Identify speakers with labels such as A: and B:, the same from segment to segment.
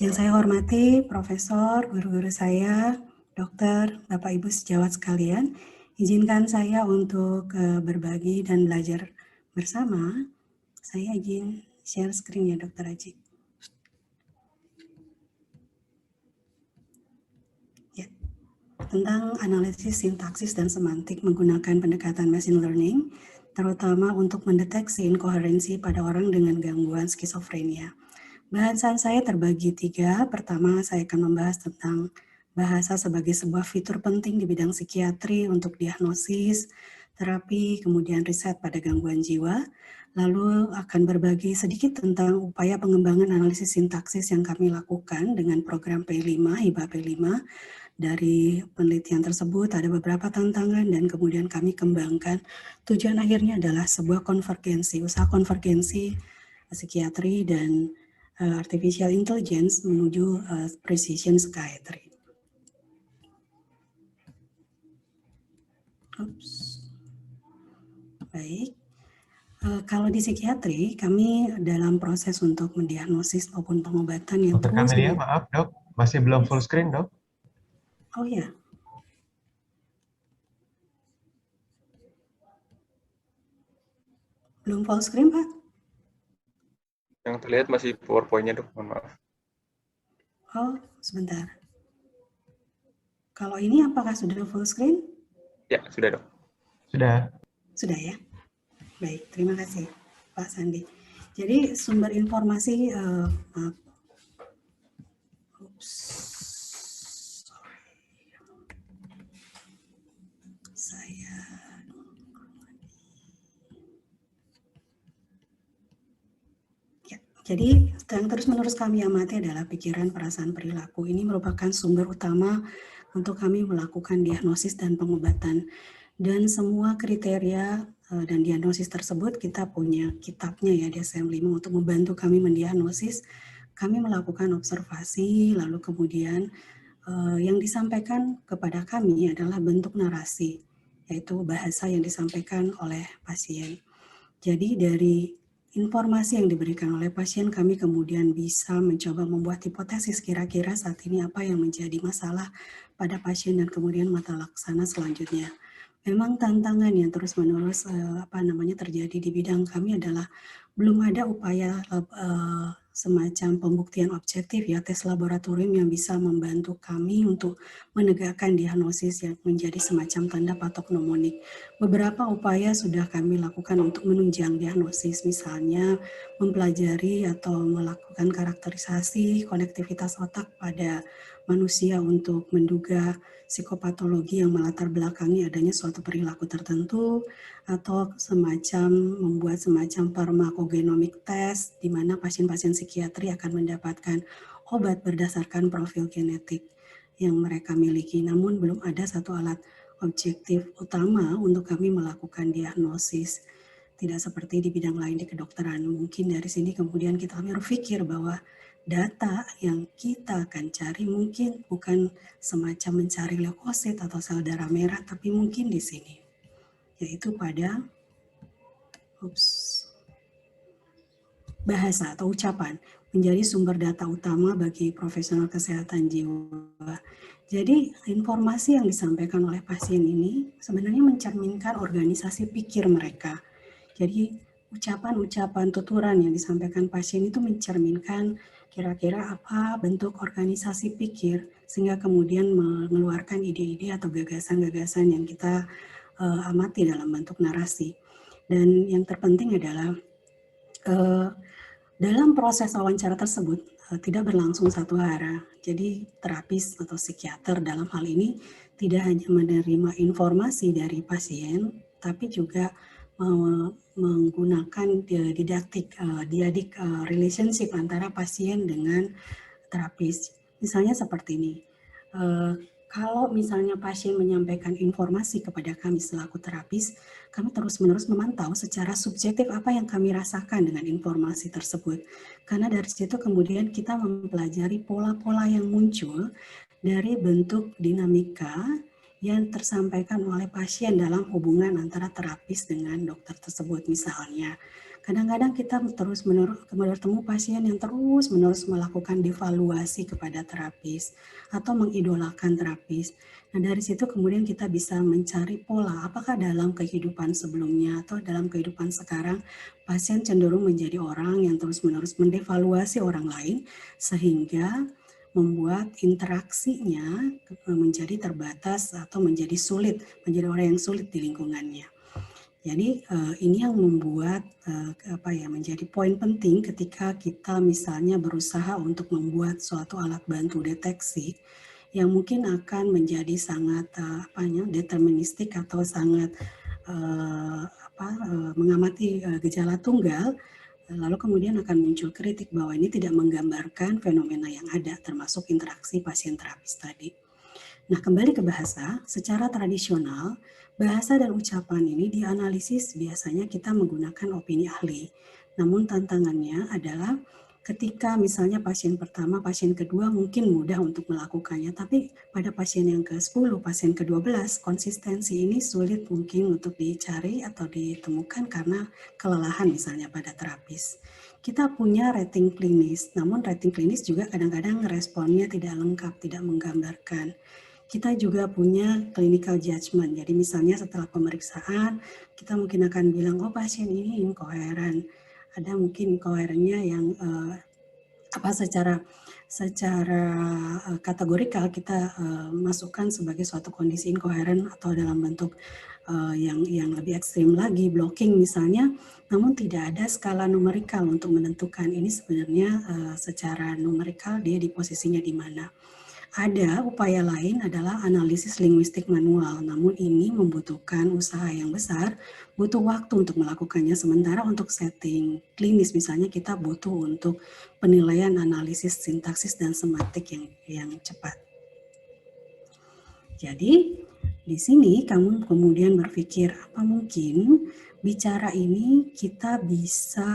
A: Yang saya hormati Profesor, guru-guru saya, Dokter, Bapak Ibu sejawat sekalian, izinkan saya untuk berbagi dan belajar bersama. Saya izin share screen ya Dokter Aji. Ya. Tentang analisis sintaksis dan semantik menggunakan pendekatan machine learning, terutama untuk mendeteksi inkoherensi pada orang dengan gangguan skizofrenia. Bahasan saya terbagi 3. Pertama, saya akan membahas tentang bahasa sebagai sebuah fitur penting di bidang psikiatri untuk diagnosis, terapi, kemudian riset pada gangguan jiwa. Lalu akan berbagi sedikit tentang upaya pengembangan analisis sintaksis yang kami lakukan dengan program P5, HIBA P5. Dari penelitian tersebut ada beberapa tantangan dan kemudian kami kembangkan. Tujuan akhirnya adalah sebuah konvergensi, usaha konvergensi psikiatri dan artificial intelligence menuju precision psychiatry. Baik, kalau di psikiatri kami dalam proses untuk mendiagnosis maupun pengobatan yang
B: Dr.
A: terus.
B: Kamelia, maaf dok, masih belum full screen dok.
A: Oh ya. Belum full screen Pak?
C: Yang terlihat masih PowerPoint-nya dok, mohon maaf.
A: Oh, sebentar. Kalau ini apakah sudah full screen?
C: Ya, sudah dok.
B: Sudah.
A: Sudah ya? Baik, terima kasih Pak Sandi. Jadi sumber informasi, maaf. Jadi, yang terus-menerus kami amati adalah pikiran, perasaan, perilaku. Ini merupakan sumber utama untuk kami melakukan diagnosis dan pengobatan. Dan semua kriteria dan diagnosis tersebut kita punya kitabnya ya, DSM-5 untuk membantu kami mendiagnosis. Kami melakukan observasi, lalu kemudian yang disampaikan kepada kami adalah bentuk narasi, yaitu bahasa yang disampaikan oleh pasien. Jadi dari informasi yang diberikan oleh pasien, kami kemudian bisa mencoba membuat hipotesis kira-kira saat ini apa yang menjadi masalah pada pasien dan kemudian mata laksana selanjutnya. Memang tantangan yang terus-menerus terjadi di bidang kami adalah belum ada upaya semacam pembuktian objektif ya, tes laboratorium yang bisa membantu kami untuk menegakkan diagnosis yang menjadi semacam tanda patok mnemonik. Beberapa upaya sudah kami lakukan untuk menunjang diagnosis, misalnya mempelajari atau melakukan karakterisasi konektivitas otak pada manusia untuk menduga psikopatologi yang melatar belakangi adanya suatu perilaku tertentu, atau semacam membuat semacam farmakogenomic test di mana pasien-pasien psikiatri akan mendapatkan obat berdasarkan profil genetik yang mereka miliki. Namun belum ada satu alat objektif utama untuk kami melakukan diagnosis. Tidak seperti di bidang lain di kedokteran. Mungkin dari sini kemudian kita berpikir bahwa data yang kita akan cari mungkin bukan semacam mencari leukosit atau sel darah merah, tapi mungkin di sini, yaitu pada bahasa atau ucapan menjadi sumber data utama bagi profesional kesehatan jiwa. Jadi informasi yang disampaikan oleh pasien ini sebenarnya mencerminkan organisasi pikir mereka. Jadi ucapan-ucapan tuturan yang disampaikan pasien itu mencerminkan kira-kira apa bentuk organisasi pikir sehingga kemudian mengeluarkan ide-ide atau gagasan-gagasan yang kita amati dalam bentuk narasi. Dan yang terpenting adalah dalam proses wawancara tersebut tidak berlangsung satu arah. Jadi terapis atau psikiater dalam hal ini tidak hanya menerima informasi dari pasien, tapi juga menggunakan diadik relationship antara pasien dengan terapis. Misalnya seperti ini, kalau misalnya pasien menyampaikan informasi kepada kami selaku terapis, kami terus-menerus memantau secara subjektif apa yang kami rasakan dengan informasi tersebut. Karena dari situ kemudian kita mempelajari pola-pola yang muncul dari bentuk dinamika yang tersampaikan oleh pasien dalam hubungan antara terapis dengan dokter tersebut. Misalnya, Kadang-kadang kita terus-menerus bertemu pasien yang terus-menerus melakukan devaluasi kepada terapis atau mengidolakan terapis. Nah, dari situ kemudian kita bisa mencari pola apakah dalam kehidupan sebelumnya atau dalam kehidupan sekarang pasien cenderung menjadi orang yang terus-menerus mendevaluasi orang lain sehingga membuat interaksinya menjadi terbatas atau menjadi sulit, menjadi orang yang sulit di lingkungannya. Jadi ini yang membuat menjadi poin penting ketika kita misalnya berusaha untuk membuat suatu alat bantu deteksi yang mungkin akan menjadi sangat deterministik atau sangat mengamati gejala tunggal, lalu kemudian akan muncul kritik bahwa ini tidak menggambarkan fenomena yang ada, termasuk interaksi pasien terapis tadi. Nah, kembali ke bahasa, secara tradisional, bahasa dan ucapan ini dianalisis biasanya kita menggunakan opini ahli. Namun tantangannya adalah ketika misalnya pasien pertama, pasien kedua mungkin mudah untuk melakukannya, tapi pada pasien yang ke-10, pasien ke-12, konsistensi ini sulit mungkin untuk dicari atau ditemukan karena kelelahan misalnya pada terapis. Kita punya rating klinis, namun rating klinis juga kadang-kadang responnya tidak lengkap, tidak menggambarkan. Kita juga punya clinical judgment. Jadi misalnya setelah pemeriksaan, kita mungkin akan bilang, oh pasien ini inkoheren. Ada mungkin inkoherennya yang secara kategorikal kita masukkan sebagai suatu kondisi inkoheren atau dalam bentuk yang lebih ekstrim lagi, blocking misalnya, namun tidak ada skala numerikal untuk menentukan ini sebenarnya secara numerikal dia di posisinya di mana. Ada upaya lain adalah analisis linguistik manual, namun ini membutuhkan usaha yang besar, butuh waktu untuk melakukannya. Sementara untuk setting klinis misalnya kita butuh untuk penilaian analisis sintaksis dan semantik yang cepat. Jadi di sini kamu kemudian berpikir apa mungkin bicara ini kita bisa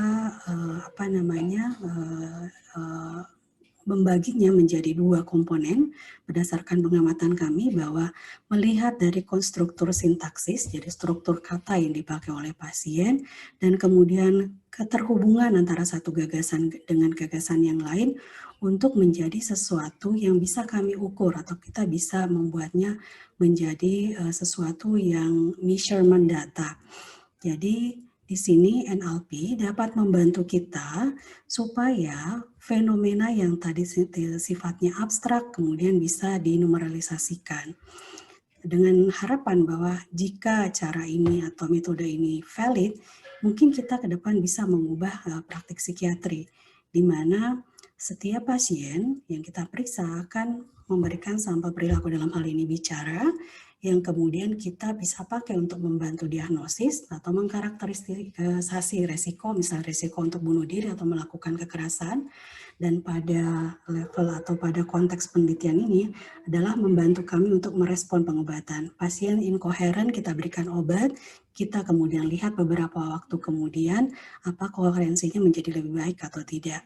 A: membaginya menjadi dua komponen berdasarkan pengamatan kami bahwa melihat dari konstruktur sintaksis, jadi struktur kata yang dipakai oleh pasien, dan kemudian keterhubungan antara satu gagasan dengan gagasan yang lain untuk menjadi sesuatu yang bisa kami ukur atau kita bisa membuatnya menjadi sesuatu yang measurement data. Jadi di sini NLP dapat membantu kita supaya fenomena yang tadi sifatnya abstrak kemudian bisa dinumeralisasikan. Dengan harapan bahwa jika cara ini atau metode ini valid, mungkin kita ke depan bisa mengubah praktik psikiatri, di mana setiap pasien yang kita periksa akan memberikan sampel perilaku dalam hal ini bicara, yang kemudian kita bisa pakai untuk membantu diagnosis atau mengkarakterisasi resiko, misal resiko untuk bunuh diri atau melakukan kekerasan. Dan pada level atau pada konteks penelitian ini adalah membantu kami untuk merespon pengobatan. Pasien inkoheren kita berikan obat, kita kemudian lihat beberapa waktu kemudian apa koherensinya menjadi lebih baik atau tidak.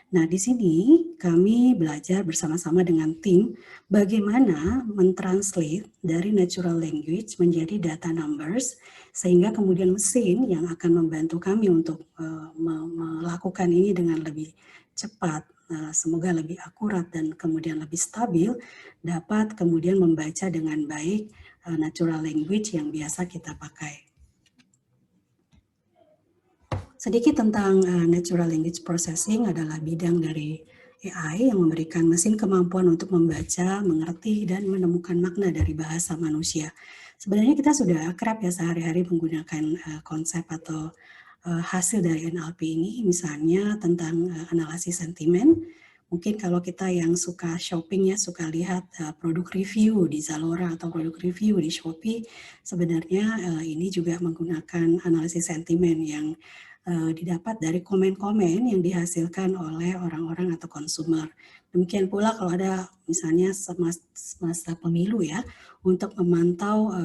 A: Nah, di sini kami belajar bersama-sama dengan tim bagaimana mentranslate dari natural language menjadi data numbers, sehingga kemudian mesin yang akan membantu kami untuk melakukan ini dengan lebih cepat, semoga lebih akurat dan kemudian lebih stabil, dapat kemudian membaca dengan baik natural language yang biasa kita pakai. Sedikit tentang natural language processing adalah bidang dari AI yang memberikan mesin kemampuan untuk membaca, mengerti, dan menemukan makna dari bahasa manusia. Sebenarnya kita sudah akrab ya sehari-hari menggunakan konsep atau hasil dari NLP ini, misalnya tentang analisis sentimen. Mungkin kalau kita yang suka shopping ya, suka lihat produk review di Zalora atau produk review di Shopee, sebenarnya ini juga menggunakan analisis sentimen yang didapat dari komen-komen yang dihasilkan oleh orang-orang atau konsumer. Demikian pula kalau ada misalnya semasa pemilu ya, untuk memantau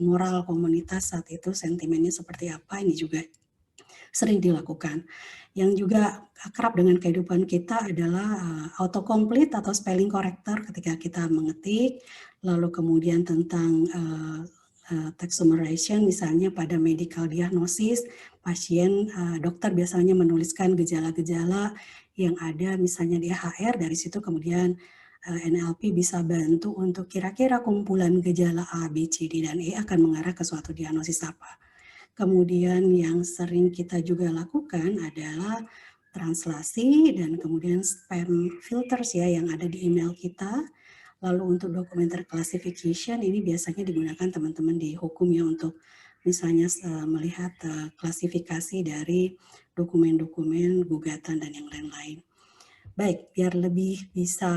A: moral komunitas saat itu sentimennya seperti apa, ini juga sering dilakukan. Yang juga akrab dengan kehidupan kita adalah autocomplete atau spelling corrector ketika kita mengetik, lalu kemudian tentang text summarization misalnya pada medical diagnosis, pasien, dokter biasanya menuliskan gejala-gejala yang ada misalnya di HR, dari situ kemudian NLP bisa bantu untuk kira-kira kumpulan gejala A, B, C, D, dan E akan mengarah ke suatu diagnosis apa. Kemudian yang sering kita juga lakukan adalah translasi dan kemudian spam filters ya yang ada di email kita. Lalu untuk documentary classification ini biasanya digunakan teman-teman di hukum ya untuk misalnya melihat klasifikasi dari dokumen-dokumen gugatan dan yang lain-lain. Baik, biar lebih bisa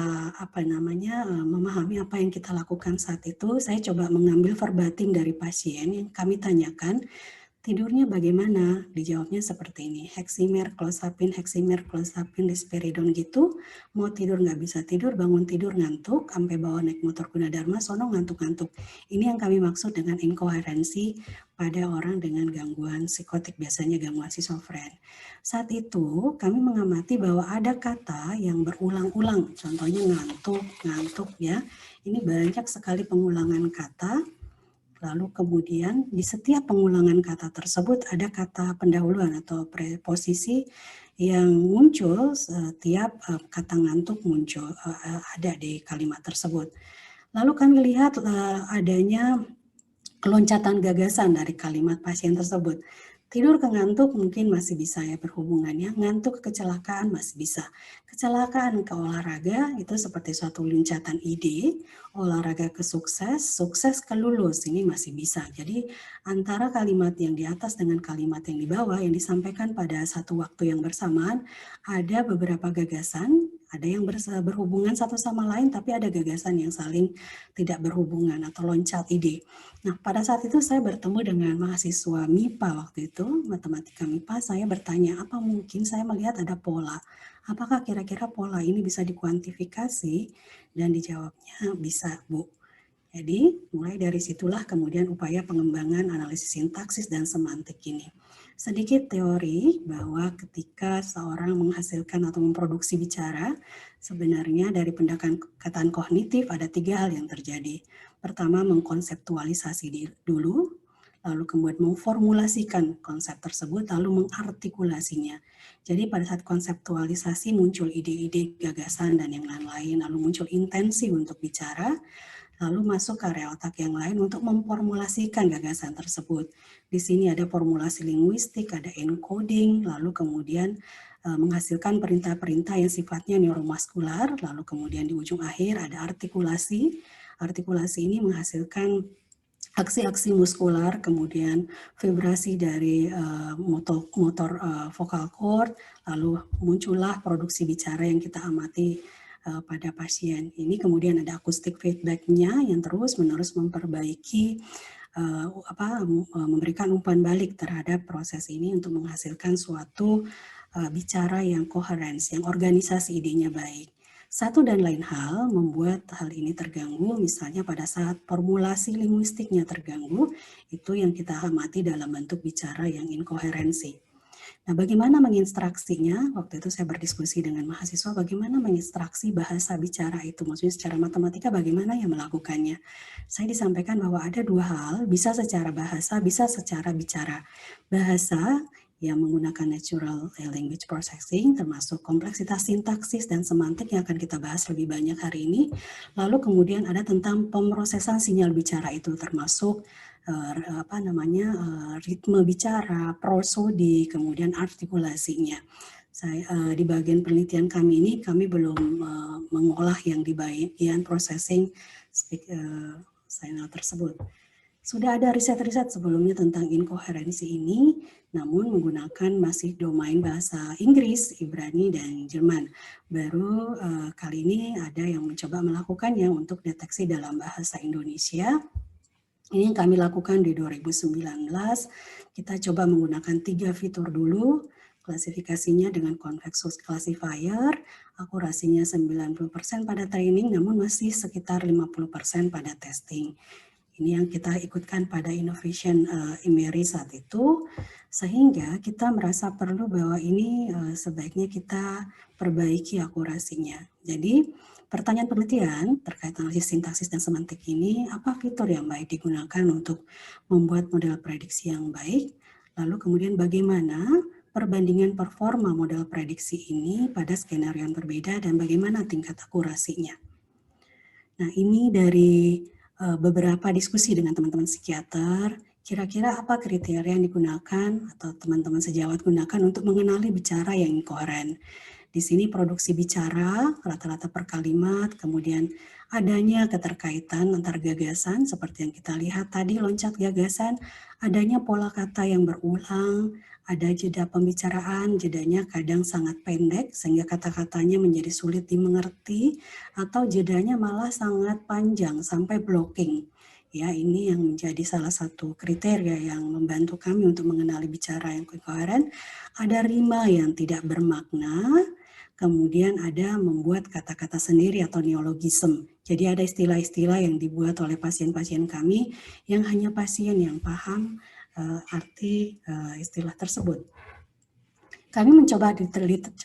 A: memahami apa yang kita lakukan saat itu, saya coba mengambil verbatim dari pasien yang kami tanyakan, tidurnya bagaimana? Dijawabnya seperti ini, heximer, clozapine, risperidon gitu, mau tidur nggak bisa tidur, bangun tidur ngantuk, sampai bawa naik motor Gunadarma, sono ngantuk-ngantuk. Ini yang kami maksud dengan inkoherensi pada orang dengan gangguan psikotik, biasanya gangguan schizofren. Saat itu kami mengamati bahwa ada kata yang berulang-ulang, contohnya ngantuk ya. Ini banyak sekali pengulangan kata. Lalu kemudian di setiap pengulangan kata tersebut ada kata pendahuluan atau preposisi yang muncul setiap kata ngantuk muncul ada di kalimat tersebut. Lalu kami lihat adanya keloncatan gagasan dari kalimat pasien tersebut. Tidur ke ngantuk mungkin masih bisa ya berhubungannya, ngantuk ke kecelakaan masih bisa. Kecelakaan ke olahraga itu seperti suatu loncatan ide, olahraga ke sukses, sukses ke lulus ini masih bisa. Jadi antara kalimat yang di atas dengan kalimat yang di bawah yang disampaikan pada satu waktu yang bersamaan ada beberapa gagasan, ada yang berhubungan satu sama lain tapi ada gagasan yang saling tidak berhubungan atau loncat ide. Nah, pada saat itu saya bertemu dengan mahasiswa MIPA waktu itu, matematika MIPA, saya bertanya, apa mungkin saya melihat ada pola? Apakah kira-kira pola ini bisa dikuantifikasi? Dan dijawabnya bisa, Bu. Jadi, mulai dari situlah kemudian upaya pengembangan analisis sintaksis dan semantik ini. Sedikit teori bahwa ketika seorang menghasilkan atau memproduksi bicara, sebenarnya dari pendekatan kognitif ada 3 hal yang terjadi. Pertama, mengkonseptualisasi dulu, lalu kemudian memformulasikan konsep tersebut, lalu mengartikulasinya. Jadi pada saat konseptualisasi muncul ide-ide, gagasan, dan yang lain-lain, lalu muncul intensi untuk bicara, lalu masuk ke area otak yang lain untuk memformulasikan gagasan tersebut. Di sini ada formulasi linguistik, ada encoding, lalu kemudian menghasilkan perintah-perintah yang sifatnya neuromuskular, lalu kemudian di ujung akhir ada artikulasi. Artikulasi ini menghasilkan aksi-aksi muskular, kemudian vibrasi dari motor vocal cord, lalu muncullah produksi bicara yang kita amati pada pasien. Ini kemudian ada akustik feedback-nya yang terus-menerus memperbaiki memberikan umpan balik terhadap proses ini untuk menghasilkan suatu bicara yang koherens, yang organisasi idenya baik. Satu dan lain hal membuat hal ini terganggu, misalnya pada saat formulasi linguistiknya terganggu, itu yang kita amati dalam bentuk bicara yang inkoherensi. Nah, bagaimana menginstruksinya? Waktu itu saya berdiskusi dengan mahasiswa bagaimana menginstruksi bahasa bicara itu, maksudnya secara matematika bagaimana ya melakukannya. Saya disampaikan bahwa ada 2 hal, bisa secara bahasa, bisa secara bicara. Bahasa yang menggunakan natural language processing, termasuk kompleksitas sintaksis dan semantik yang akan kita bahas lebih banyak hari ini. Lalu kemudian ada tentang pemrosesan sinyal bicara itu, termasuk ritme bicara, prosodi, kemudian artikulasinya. Saya di bagian penelitian kami ini kami belum mengolah yang di bagian processing signal tersebut. Sudah ada riset-riset sebelumnya tentang inkoherensi ini, namun menggunakan masih domain bahasa Inggris, Ibrani, dan Jerman. Baru kali ini ada yang mencoba melakukannya untuk deteksi dalam bahasa Indonesia. Ini yang kami lakukan di 2019. Kita coba menggunakan 3 fitur dulu, klasifikasinya dengan convex classifier, akurasinya 90% pada training, namun masih sekitar 50% pada testing. Ini yang kita ikutkan pada Innovation Emery saat itu, sehingga kita merasa perlu bahwa ini sebaiknya kita perbaiki akurasinya. Jadi, pertanyaan penelitian terkait analisis sintaksis dan semantik ini, apa fitur yang baik digunakan untuk membuat model prediksi yang baik? Lalu kemudian bagaimana perbandingan performa model prediksi ini pada skenario yang berbeda dan bagaimana tingkat akurasinya. Nah, ini dari beberapa diskusi dengan teman-teman psikiater, kira-kira apa kriteria yang digunakan atau teman-teman sejawat gunakan untuk mengenali bicara yang inkoheren. Di sini produksi bicara, rata-rata per kalimat, kemudian adanya keterkaitan antar gagasan, seperti yang kita lihat tadi, loncat gagasan, adanya pola kata yang berulang, ada jeda pembicaraan, jedanya kadang sangat pendek, sehingga kata-katanya menjadi sulit dimengerti, atau jedanya malah sangat panjang, sampai blocking. Ya, ini yang menjadi salah satu kriteria yang membantu kami untuk mengenali bicara yang inkoheren. Ada rima yang tidak bermakna, kemudian ada membuat kata-kata sendiri atau neologism. Jadi ada istilah-istilah yang dibuat oleh pasien-pasien kami yang hanya pasien yang paham arti istilah tersebut. Kami mencoba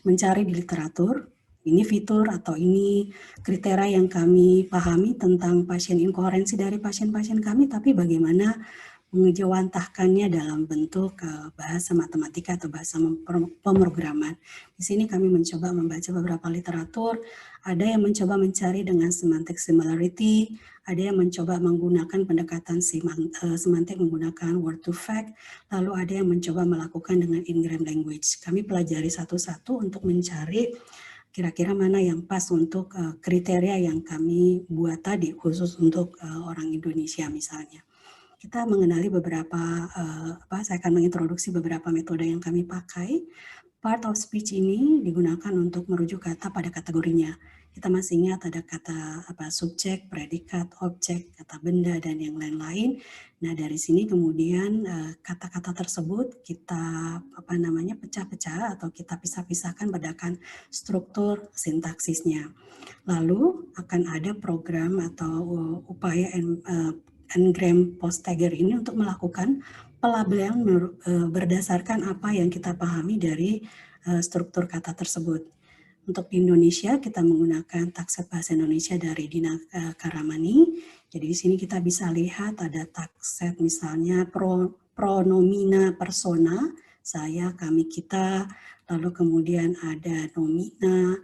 A: mencari di literatur, ini fitur atau ini kriteria yang kami pahami tentang pasien inkoherensi dari pasien-pasien kami, tapi bagaimana mengejawantahkannya dalam bentuk bahasa matematika atau bahasa pemrograman. Di sini kami mencoba membaca beberapa literatur, ada yang mencoba mencari dengan semantic similarity, ada yang mencoba menggunakan pendekatan semantik menggunakan word to fact, lalu ada yang mencoba melakukan dengan in-gram language. Kami pelajari satu-satu untuk mencari kira-kira mana yang pas untuk kriteria yang kami buat tadi, khusus untuk orang Indonesia misalnya. Kita mengenali beberapa, saya akan mengintroduksi beberapa metode yang kami pakai. Part of speech ini digunakan untuk merujuk kata pada kategorinya. Kita masih ingat ada kata subjek, predikat, objek, kata benda, dan yang lain-lain. Nah, dari sini kemudian kata-kata tersebut kita pecah-pecah atau kita pisah-pisahkan berdasarkan struktur sintaksisnya. Lalu akan ada program atau upaya N-gram post-tagger ini untuk melakukan pelabelian berdasarkan apa yang kita pahami dari struktur kata tersebut. Untuk di Indonesia kita menggunakan takset bahasa Indonesia dari Dina Karamani. Jadi di sini kita bisa lihat ada takset misalnya pronomina persona, saya, kami, kita, lalu kemudian ada nomina,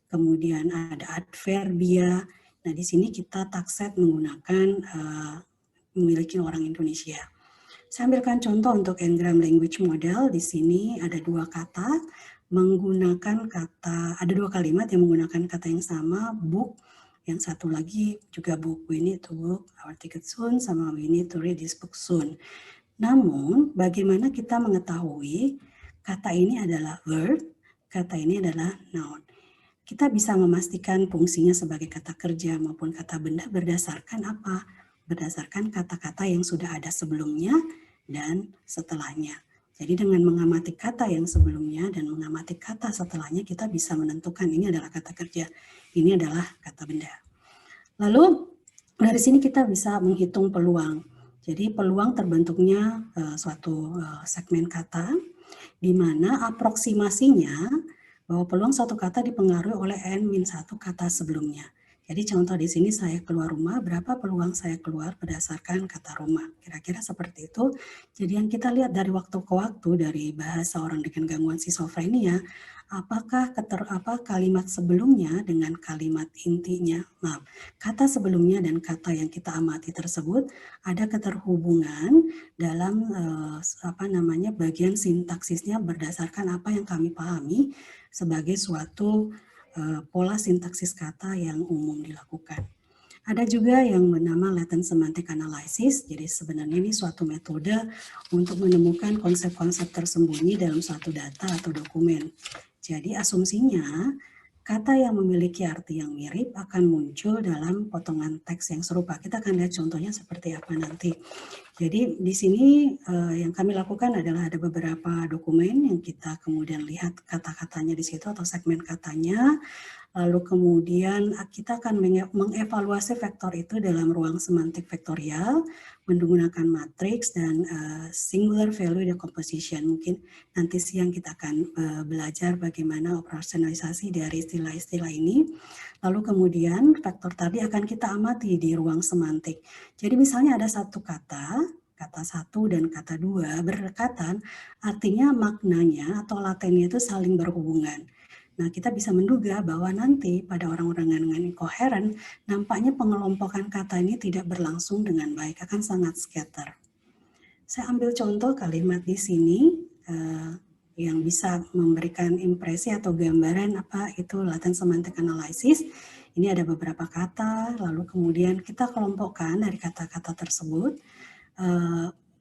A: kemudian ada adverbia. Nah, di sini kita takset menggunakan memiliki orang Indonesia. Saya ambilkan contoh untuk N-gram language model. Di sini ada dua kata menggunakan kata, ada dua kalimat yang menggunakan kata yang sama, book, yang satu lagi juga book, we need to book our ticket soon, sama we need to read this book soon. Namun, bagaimana kita mengetahui kata ini adalah verb, kata ini adalah noun. Kita bisa memastikan fungsinya sebagai kata kerja maupun kata benda berdasarkan apa? Berdasarkan kata-kata yang sudah ada sebelumnya dan setelahnya. Jadi dengan mengamati kata yang sebelumnya dan mengamati kata setelahnya, kita bisa menentukan ini adalah kata kerja, ini adalah kata benda. Lalu dari sini kita bisa menghitung peluang. Jadi peluang terbentuknya suatu segmen kata, di mana aproksimasinya bahwa peluang suatu kata dipengaruhi oleh N-1 kata sebelumnya. Jadi contoh di sini saya keluar rumah, berapa peluang saya keluar berdasarkan kata rumah. Kira-kira seperti itu. Jadi yang kita lihat dari waktu ke waktu dari bahasa orang dengan gangguan schizophrenia, apakah kalimat sebelumnya dengan kalimat intinya, kata sebelumnya dan kata yang kita amati tersebut ada keterhubungan dalam bagian sintaksisnya berdasarkan apa yang kami pahami sebagai suatu pola sintaksis kata yang umum dilakukan. Ada juga yang bernama latent semantic analysis, jadi sebenarnya ini suatu metode untuk menemukan konsep-konsep tersembunyi dalam suatu data atau dokumen. Jadi asumsinya, kata yang memiliki arti yang mirip akan muncul dalam potongan teks yang serupa. Kita akan lihat contohnya seperti apa nanti. Jadi di sini yang kami lakukan adalah ada beberapa dokumen yang kita kemudian lihat kata-katanya di situ atau segmen katanya. Lalu kemudian kita akan mengevaluasi vektor itu dalam ruang semantik vektorial menggunakan matriks dan singular value decomposition. Mungkin nanti siang kita akan belajar bagaimana operasionalisasi dari istilah-istilah ini. Lalu kemudian vektor tadi akan kita amati di ruang semantik. Jadi misalnya ada satu kata, kata satu dan kata dua berdekatan, artinya maknanya atau latennya itu saling berhubungan. Nah, kita bisa menduga bahwa nanti pada orang-orang dengan inkoheren, nampaknya pengelompokan kata ini tidak berlangsung dengan baik, akan sangat scatter. Saya ambil contoh kalimat di sini yang bisa memberikan impresi atau gambaran apa itu latent semantic analysis. Ini ada beberapa kata, lalu kemudian kita kelompokkan dari kata-kata tersebut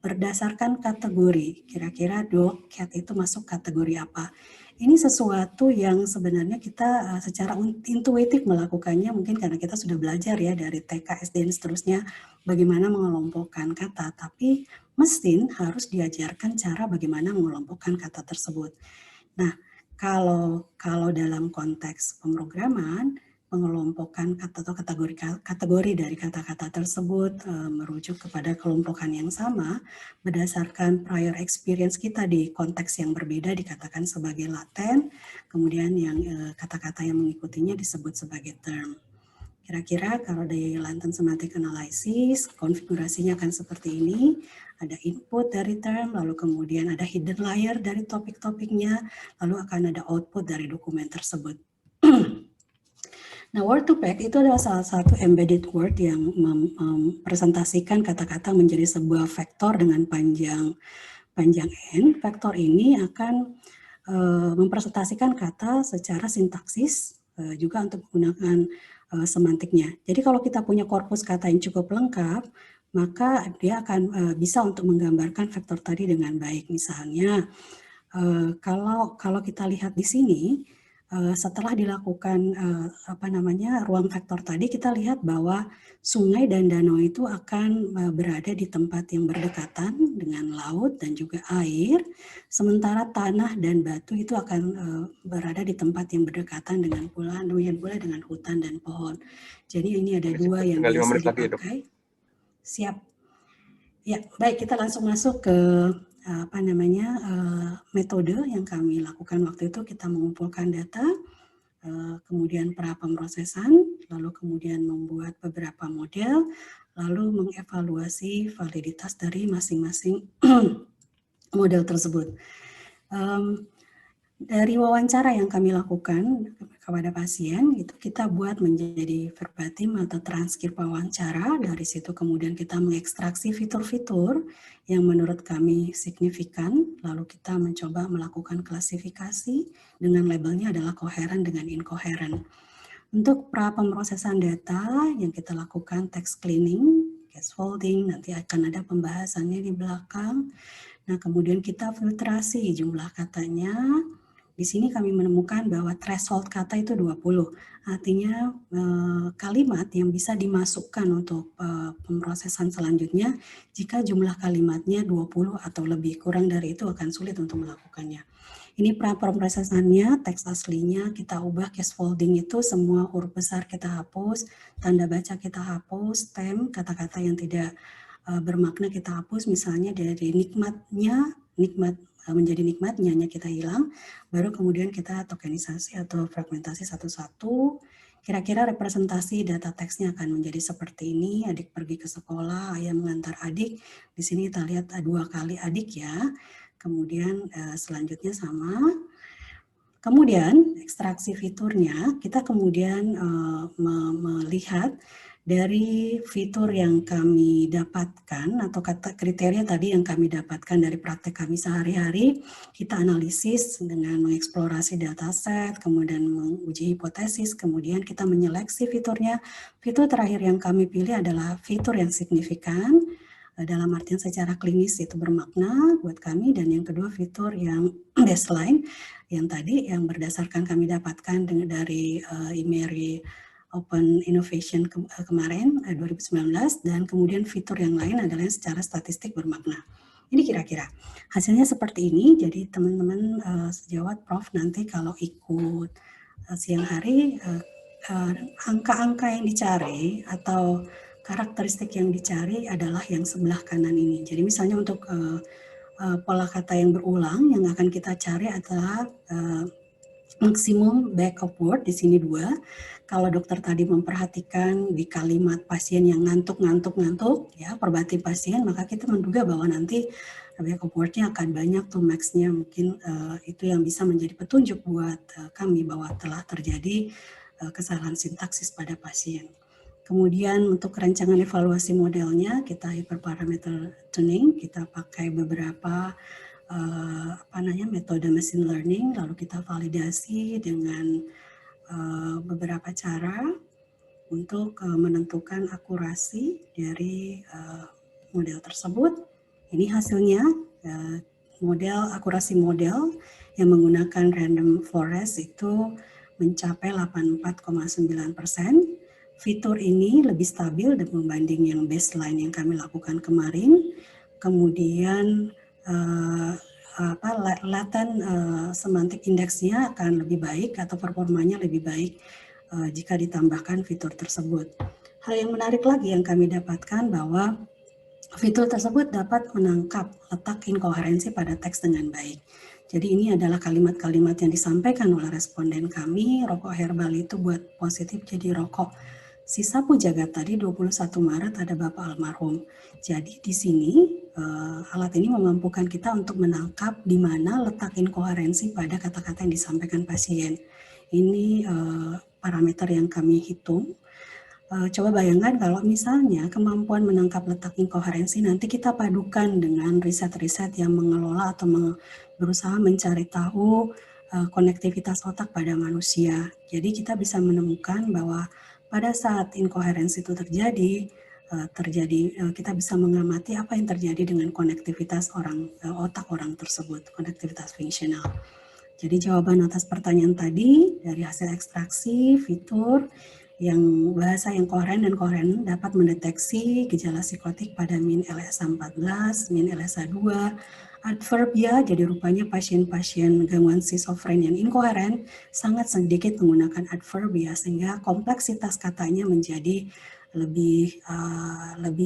A: berdasarkan kategori. Kira-kira dog, cat itu masuk kategori apa? Ini sesuatu yang sebenarnya kita secara intuitif melakukannya, mungkin karena kita sudah belajar ya dari TK, SD, dan seterusnya bagaimana mengelompokkan kata, tapi mesin harus diajarkan cara bagaimana mengelompokkan kata tersebut. Nah, kalau dalam konteks pemrograman, pengelompokan kata atau kategori dari kata-kata tersebut merujuk kepada kelompokan yang sama berdasarkan prior experience kita di konteks yang berbeda dikatakan sebagai laten, kemudian yang kata-kata yang mengikutinya disebut sebagai term. Kira-kira kalau di latent semantic analysis, konfigurasinya akan seperti ini. Ada input dari term, lalu kemudian ada hidden layer dari topik-topiknya, lalu akan ada output dari dokumen tersebut. Nah, word to pack itu adalah salah satu embedded word yang mempresentasikan kata-kata menjadi sebuah vektor dengan panjang n. Vektor ini akan mempresentasikan kata secara sintaksis, juga untuk menggunakan semantiknya. Jadi kalau kita punya korpus kata yang cukup lengkap, maka dia akan bisa untuk menggambarkan vektor tadi dengan baik. Misalnya, kalau kita lihat di sini, setelah dilakukan ruang vektor tadi, kita lihat bahwa sungai dan danau itu akan berada di tempat yang berdekatan dengan laut dan juga air, sementara tanah dan batu itu akan berada di tempat yang berdekatan dengan pula dengan hutan dan pohon. Jadi ini ada dua yang biasa dipakai. Siap. Ya, baik, kita langsung masuk ke metode yang kami lakukan waktu itu. Kita mengumpulkan data, kemudian pra-pemrosesan, lalu kemudian membuat beberapa model, lalu mengevaluasi validitas dari masing-masing model tersebut. Dari wawancara yang kami lakukan kepada pasien, itu kita buat menjadi verbatim atau transkrip wawancara. Dari situ kemudian kita mengekstraksi fitur-fitur yang menurut kami signifikan, lalu kita mencoba melakukan klasifikasi dengan labelnya adalah koheren dengan inkoheren. Untuk pra-pemrosesan data yang kita lakukan text cleaning, case folding, nanti akan ada pembahasannya di belakang. Nah, kemudian kita filtrasi jumlah katanya. Di sini kami menemukan bahwa threshold kata itu 20, artinya kalimat yang bisa dimasukkan untuk pemrosesan selanjutnya jika jumlah kalimatnya 20 atau lebih, kurang dari itu akan sulit untuk melakukannya. Ini pra-pemrosesannya, teks aslinya kita ubah, case folding itu semua huruf besar kita hapus, tanda baca kita hapus, stem, kata-kata yang tidak bermakna kita hapus, misalnya dari nikmatnya, nikmat menjadi nikmatnya kita hilang, baru kemudian kita tokenisasi atau fragmentasi satu-satu. Kira-kira representasi data teksnya akan menjadi seperti ini. Adik pergi ke sekolah, ayah mengantar adik. Di sini kita lihat 2 kali adik ya. Kemudian selanjutnya sama. Kemudian ekstraksi fiturnya, kita kemudian melihat dari fitur yang kami dapatkan atau kata kriteria tadi yang kami dapatkan dari praktek kami sehari-hari, kita analisis dengan mengeksplorasi dataset, kemudian menguji hipotesis, kemudian kita menyeleksi fiturnya. Fitur terakhir yang kami pilih adalah fitur yang signifikan, dalam artian secara klinis itu bermakna buat kami, dan yang kedua fitur yang baseline, yang tadi yang berdasarkan kami dapatkan dari IMERI Open Innovation kemarin 2019, dan kemudian fitur yang lain adalah yang secara statistik bermakna. Ini kira-kira hasilnya seperti ini. Jadi teman-teman sejawat Prof nanti kalau ikut siang hari, angka-angka yang dicari atau karakteristik yang dicari adalah yang sebelah kanan ini. Jadi misalnya untuk pola kata yang berulang yang akan kita cari adalah maksimum back upward di sini 2. Kalau dokter tadi memperhatikan di kalimat pasien yang ngantuk, ya, perbatin pasien, maka kita menduga bahwa nanti back upward-nya akan banyak tuh max-nya, mungkin itu yang bisa menjadi petunjuk buat kami bahwa telah terjadi kesalahan sintaksis pada pasien. Kemudian untuk rancangan evaluasi modelnya, kita hyperparameter tuning, kita pakai beberapa metode machine learning, lalu kita validasi dengan beberapa cara untuk menentukan akurasi dari model tersebut. Ini hasilnya, akurasi model yang menggunakan random forest itu mencapai 84,9%. Fitur ini lebih stabil dibanding yang baseline yang kami lakukan kemarin. Kemudian latent semantic index-nya akan lebih baik atau performanya lebih baik jika ditambahkan fitur tersebut. Hal yang menarik lagi yang kami dapatkan bahwa fitur tersebut dapat menangkap letak inkoherensi pada teks dengan baik. Jadi ini adalah kalimat-kalimat yang disampaikan oleh responden kami, rokok herbal itu buat positif jadi rokok. Si sapu jagat tadi 21 Maret ada Bapak almarhum. Jadi di sini alat ini memampukan kita untuk menangkap di mana letak inkoherensi pada kata-kata yang disampaikan pasien. Ini parameter yang kami hitung. Coba bayangkan kalau misalnya kemampuan menangkap letak inkoherensi nanti kita padukan dengan riset-riset yang mengelola atau berusaha mencari tahu konektivitas otak pada manusia. Jadi kita bisa menemukan bahwa pada saat inkoherensi itu terjadi, kita bisa mengamati apa yang terjadi dengan konektivitas otak orang tersebut, konektivitas fungsional. Jadi jawaban atas pertanyaan tadi dari hasil ekstraksi fitur yang bahasa yang koheren dan koheren dapat mendeteksi gejala psikotik pada min LSA 14, min LSA 2, adverb ya, jadi rupanya pasien-pasien gangguan schizofren yang inkoheren sangat sedikit menggunakan adverb ya, sehingga kompleksitas katanya menjadi lebih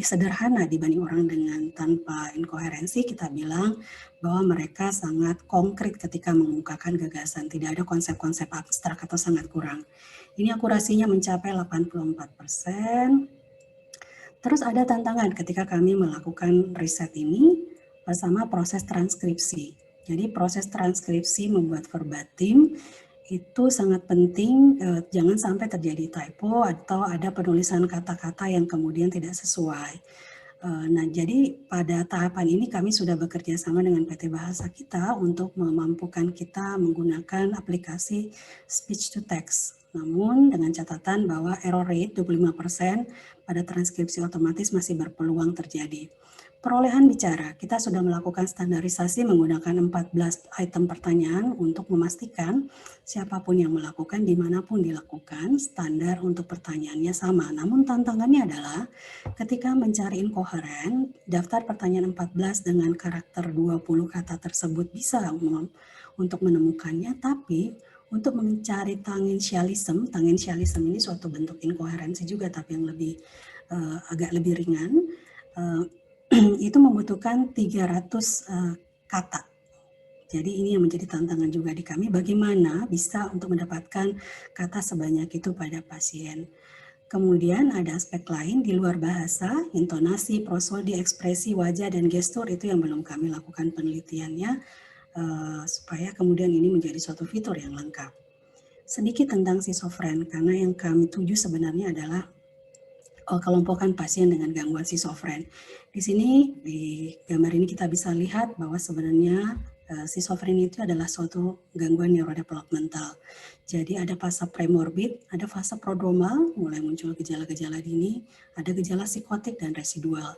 A: sederhana dibanding orang dengan tanpa inkoherensi. Kita bilang bahwa mereka sangat konkret ketika mengemukakan gagasan, tidak ada konsep-konsep abstrak atau sangat kurang. Ini akurasinya mencapai 84%. Terus ada tantangan ketika kami melakukan riset ini bersama proses transkripsi. Jadi proses transkripsi membuat verbatim itu sangat penting, jangan sampai terjadi typo atau ada penulisan kata-kata yang kemudian tidak sesuai. Nah, jadi pada tahapan ini kami sudah bekerja sama dengan PT Bahasa Kita untuk memampukan kita menggunakan aplikasi speech to text. Namun dengan catatan bahwa error rate 25% pada transkripsi otomatis masih berpeluang terjadi. Perolehan bicara, kita sudah melakukan standarisasi menggunakan 14 item pertanyaan untuk memastikan siapapun yang melakukan, dimanapun dilakukan, standar untuk pertanyaannya sama. Namun tantangannya adalah ketika mencari inkoheren, daftar pertanyaan 14 dengan karakter 20 kata tersebut bisa untuk menemukannya, tapi untuk mencari tangentialism ini suatu bentuk inkoherensi juga, tapi yang lebih agak lebih ringan, itu membutuhkan 300 kata. Jadi ini yang menjadi tantangan juga di kami, bagaimana bisa untuk mendapatkan kata sebanyak itu pada pasien. Kemudian ada aspek lain di luar bahasa, intonasi, prosodi, ekspresi, wajah, dan gestur itu yang belum kami lakukan penelitiannya, supaya kemudian ini menjadi suatu fitur yang lengkap. Sedikit tentang schizofren, karena yang kami tuju sebenarnya adalah kelompokan pasien dengan gangguan schizofren. Di sini, di gambar ini kita bisa lihat bahwa sebenarnya schizofrenia itu adalah suatu gangguan neurodevelopmental. Jadi ada fase premorbid, ada fase prodromal, mulai muncul gejala-gejala dini, ada gejala psikotik dan residual.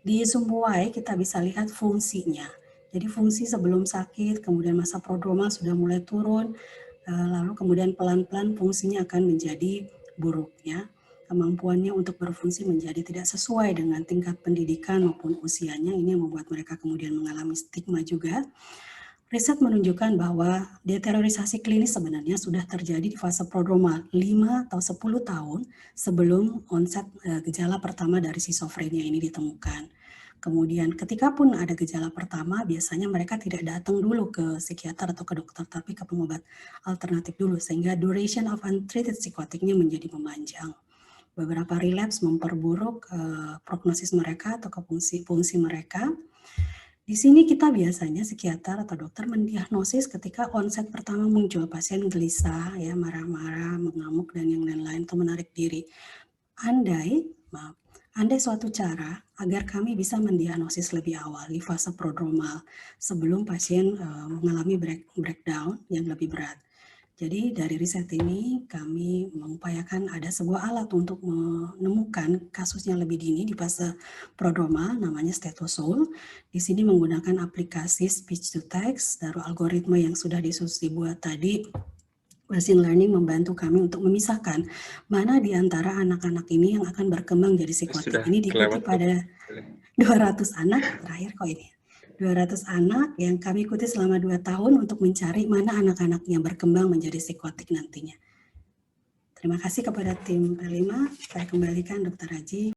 A: Di Sumbuai kita bisa lihat fungsinya. Jadi fungsi sebelum sakit, kemudian masa prodromal sudah mulai turun, lalu kemudian pelan-pelan fungsinya akan menjadi buruk ya. Kemampuannya untuk berfungsi menjadi tidak sesuai dengan tingkat pendidikan maupun usianya, ini yang membuat mereka kemudian mengalami stigma juga. Riset menunjukkan bahwa deteriorisasi klinis sebenarnya sudah terjadi di fase prodromal 5 atau 10 tahun sebelum onset gejala pertama dari schizofrenia ini ditemukan. Kemudian ketika pun ada gejala pertama, biasanya mereka tidak datang dulu ke psikiater atau ke dokter, tapi ke pengobat alternatif dulu, sehingga duration of untreated psikotiknya menjadi memanjang. Beberapa relapse memperburuk prognosis mereka atau fungsi mereka. Di sini kita biasanya psikiater atau dokter mendiagnosis ketika onset pertama muncul, pasien gelisah, ya marah-marah, mengamuk dan yang lain-lain atau menarik diri. Andai suatu cara agar kami bisa mendiagnosis lebih awal di fase prodromal sebelum pasien mengalami breakdown yang lebih berat. Jadi dari riset ini kami mengupayakan ada sebuah alat untuk menemukan kasusnya lebih dini di fase prodromal, namanya Stetosoul. Di sini menggunakan aplikasi speech to text, dari algoritma yang sudah dibuat tadi. Machine learning membantu kami untuk memisahkan mana di antara anak-anak ini yang akan berkembang jadi psikotik.
C: Sudah
A: Ini diikuti
C: kelewat,
A: pada 200 anak, terakhir kok ini. 200 anak yang kami ikuti selama 2 tahun untuk mencari mana anak-anak yang berkembang menjadi psikotik nantinya. Terima kasih kepada tim P5. Saya kembalikan Dr. Haji.